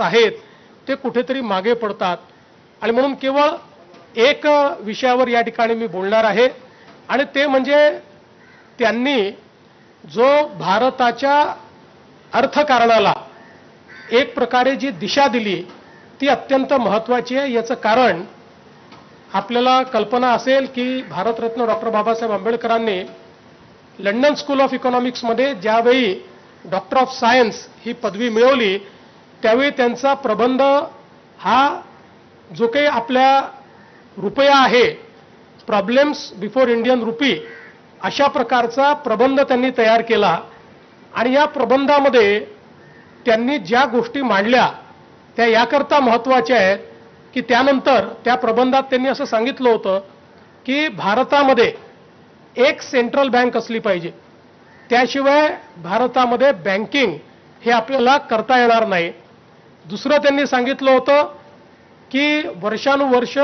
आहेत ते कुठेतरी मागे पडतात आणि म्हणून केवळ एक विषयावर या ठिकाणी मी बोलणार आहे आणि ते म्हणजे त्यांनी जो भारताच्या अर्थकारणाला एक प्रकारे जी दिशा दिली ती अत्यंत महत्त्वाची आहे। याचं कारण आपल्याला कल्पना असेल की भारतरत्न डॉक्टर बाबासाहेब आंबेडकरांनी लंडन स्कूल ऑफ इकॉनॉमिक्समध्ये ज्यावेळी डॉक्टर ऑफ सायन्स ही पदवी मिळवली त्यावेळी त्यांचा प्रबंध हा जो काही आपल्या रुपया आहे प्रॉब्लेम्स बिफोर इंडियन रुपी अशा प्रकारचा प्रबंध त्यांनी तयार केला आणि या प्रबंधामध्ये त्यांनी ज्या गोष्टी मांडल्या त्या याकरता महत्त्वाच्या आहेत की त्यानंतर त्या प्रबंधात त्यांनी असं सांगितलं होतं की भारतामध्ये एक सेंट्रल बँक असली पाहिजे, त्याशिवाय भारतामध्ये बँकिंग हे आपल्याला करता येणार नाही। दुसरं त्यांनी सांगितलं होतं की वर्षानुवर्ष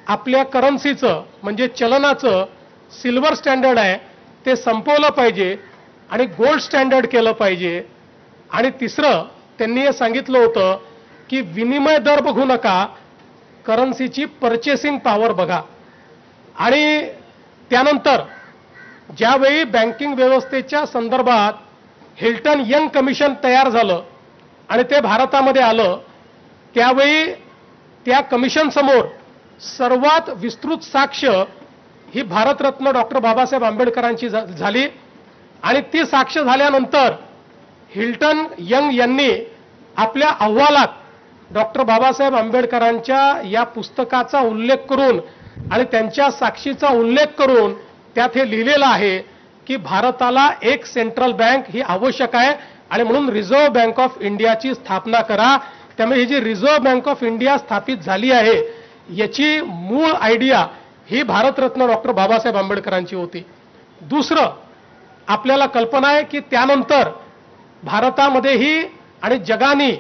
आपल्या करन्सीचं म्हणजे चलनाचं सिल्वर स्टँडर्ड आहे ते संपवलं पाहिजे आणि गोल्ड स्टँडर्ड केलं पाहिजे। आणि तिसरं त्यांनी हे सांगितलं होतं की विनिमय दर बघू नका, करन्सीची पर्चेसिंग पॉवर बघा। आणि त्यानंतर ज्यावेळी बँकिंग व्यवस्थेच्या संदर्भात हिल्टन यंग कमिशन तयार झालं आणि ते भारतामध्ये आलं त्यावेळी त्या कमिशन समोर सर्वात विस्तृत साक्ष ही भारतरत्न डॉक्टर बाबासाहेब आंबेडकरांची झाली आणि ती साक्ष झाल्यानंतर हिल्टन यंग यांनी आपल्या अहवालात डॉक्टर बाबासाहेब आंबेडकरांच्या या पुस्तकाचा उल्लेख करून आणि त्यांच्या साक्षीचा उल्लेख करून त्यात हे लिहिलेलं आहे की भारताला एक सेंट्रल बँक ही आवश्यक आहे आणि म्हणून रिझर्व्ह बँक ऑफ इंडियाची स्थापना करा। त्यामुळे ही जी रिझर्व्ह बँक ऑफ इंडिया स्थापित झाली आहे याची मूळ आयडिया ही भारतरत्न डॉक्टर बाबासाहेब आंबेडकरांची होती। दुसरं आपल्याला कल्पना आहे की त्यानंतर भारतामध्येही आणि जगाने